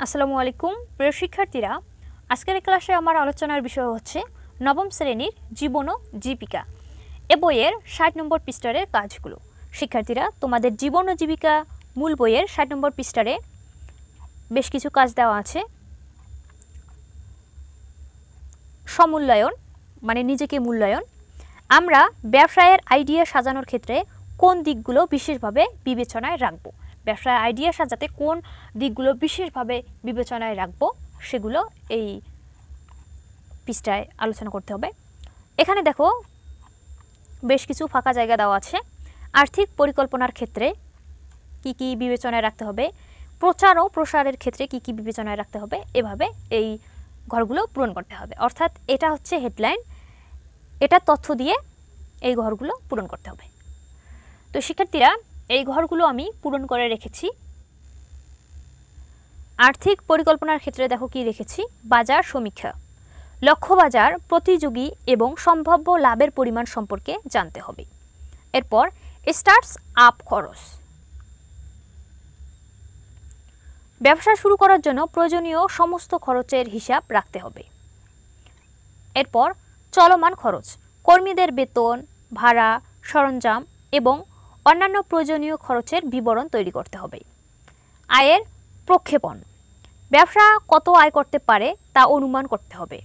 আসসালামু আলাইকুম প্রিয় শিক্ষার্থীরা, আজকের ক্লাসে আমার আলোচনার বিষয় হচ্ছে নবম শ্রেণীর জীবন ও জীবিকা এ বইয়ের ৬০ নম্বর পৃষ্ঠার কাজগুলো। শিক্ষার্থীরা, তোমাদের জীবন ও জীবিকা মূল বইয়ের ৬০ নম্বর পৃষ্ঠারে বেশ কিছু কাজ দেওয়া আছে। সমূল্যায়ন মানে নিজেকে মূল্যায়ন। আমরা ব্যবসায়ের আইডিয়া সাজানোর ক্ষেত্রে কোন দিকগুলো বিশেষভাবে বিবেচনায় রাখব, ব্যবসায় আইডিয়া সাজাতে কোন দিকগুলো বিশেষভাবে বিবেচনায় রাখব সেগুলো এই পৃষ্ঠায় আলোচনা করতে হবে। এখানে দেখো বেশ কিছু ফাঁকা জায়গা দেওয়া আছে। আর্থিক পরিকল্পনার ক্ষেত্রে কি কি বিবেচনায় রাখতে হবে, প্রচার ও প্রসারের ক্ষেত্রে কি কি বিবেচনায় রাখতে হবে, এভাবে এই ঘরগুলো পূরণ করতে হবে। অর্থাৎ এটা হচ্ছে হেডলাইন, এটা তথ্য দিয়ে এই ঘরগুলো পূরণ করতে হবে। তো শিক্ষার্থীরা, এই ঘরগুলো আমি পূরণ করে রেখেছি। আর্থিক পরিকল্পনার ক্ষেত্রে দেখো কি রেখেছি, বাজার সমীক্ষা, লক্ষ্যবাজার, প্রতিযোগী এবং সম্ভাব্য লাভের পরিমাণ সম্পর্কে জানতে হবে। এরপর স্টার্টস আপ খরচ, ব্যবসা শুরু করার জন্য প্রয়োজনীয় সমস্ত খরচের হিসাব রাখতে হবে। এরপর চলমান খরচ, কর্মীদের বেতন, ভাড়া, সরঞ্জাম এবং অন্যান্য প্রয়োজনীয় খরচের বিবরণ তৈরি করতে হবে। আয়ের প্রক্ষেপণ, ব্যবসা কত আয় করতে পারে তা অনুমান করতে হবে।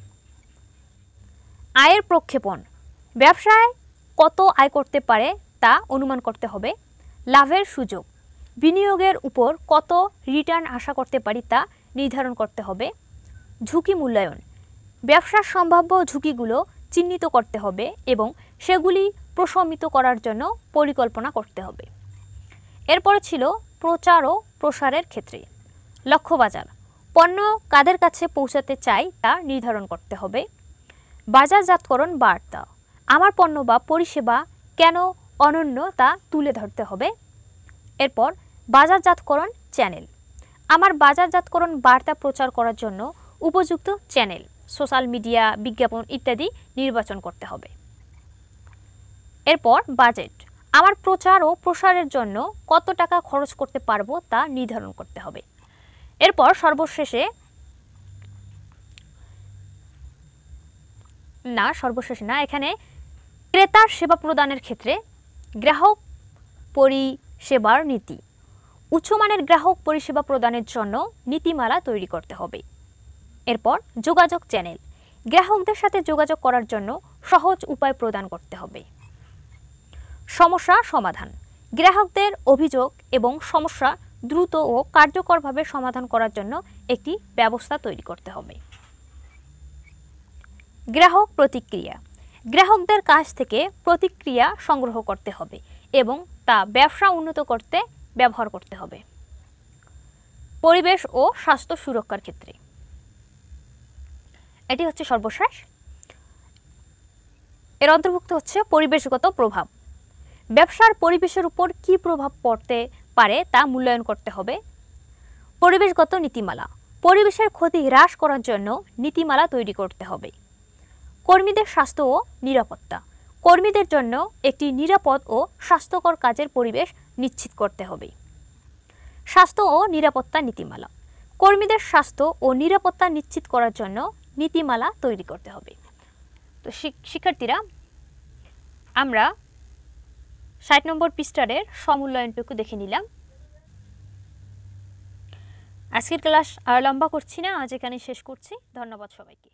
আয়ের প্রক্ষেপণ, ব্যবসায় কত আয় করতে পারে তা অনুমান করতে হবে। লাভের সুযোগ, বিনিয়োগের উপর কত রিটার্ন আশা করতে পারি তা নির্ধারণ করতে হবে। ঝুঁকি মূল্যায়ন, ব্যবসার সম্ভাব্য ঝুঁকিগুলো চিহ্নিত করতে হবে এবং সেগুলি প্রশমিত করার জন্য পরিকল্পনা করতে হবে। এরপরে ছিল প্রচার ও প্রসারের ক্ষেত্রে লক্ষ্যবাজার, পণ্য কাদের কাছে পৌঁছাতে চাই তা নির্ধারণ করতে হবে। বাজারজাতকরণ বার্তা, আমার পণ্য বা পরিষেবা কেন অনন্য তা তুলে ধরতে হবে। এরপর বাজারজাতকরণ চ্যানেল, আমার বাজারজাতকরণ বার্তা প্রচার করার জন্য উপযুক্ত চ্যানেল, সোশ্যাল মিডিয়া, বিজ্ঞাপন ইত্যাদি নির্বাচন করতে হবে। এরপর বাজেট, আমার প্রচার ও প্রসারের জন্য কত টাকা খরচ করতে পারবো তা নির্ধারণ করতে হবে। এরপর সর্বশেষে না, এখানে ক্রেতার সেবা প্রদানের ক্ষেত্রে গ্রাহক পরিষেবার নীতি, উচ্চমানের গ্রাহক পরিষেবা প্রদানের জন্য নীতিমালা তৈরি করতে হবে। এরপর যোগাযোগ চ্যানেল, গ্রাহকদের সাথে যোগাযোগ করার জন্য সহজ উপায় প্রদান করতে হবে। সমস্যা সমাধান, গ্রাহকদের অভিযোগ এবং সমস্যা দ্রুত ও কার্যকরভাবে সমাধান করার জন্য একটি ব্যবস্থা তৈরি করতে হবে। গ্রাহক প্রতিক্রিয়া, গ্রাহকদের কাছ থেকে প্রতিক্রিয়া সংগ্রহ করতে হবে এবং তা ব্যবসা উন্নত করতে ব্যবহার করতে হবে। পরিবেশ ও স্বাস্থ্য সুরক্ষার ক্ষেত্রে এটি হচ্ছে সর্বশেষ। এর অন্তর্ভুক্ত হচ্ছে পরিবেশগত প্রভাব, ব্যবসার পরিবেশের উপর কী প্রভাব পড়তে পারে তা মূল্যায়ন করতে হবে। পরিবেশগত নীতিমালা, পরিবেশের ক্ষতি হ্রাস করার জন্য নীতিমালা তৈরি করতে হবে। কর্মীদের স্বাস্থ্য ও নিরাপত্তা, কর্মীদের জন্য একটি নিরাপদ ও স্বাস্থ্যকর কাজের পরিবেশ নিশ্চিত করতে হবে। স্বাস্থ্য ও নিরাপত্তা নীতিমালা, কর্মীদের স্বাস্থ্য ও নিরাপত্তা নিশ্চিত করার জন্য নীতিমালা তৈরি করতে হবে। তো শিক্ষার্থীরা, আমরা ৬০ নম্বর পৃষ্ঠারের সমূল্যায়নটুকু দেখে নিলাম। আজকের ক্লাস আর লম্বা করছি না, আজ এখানে শেষ করছি। ধন্যবাদ সবাইকে।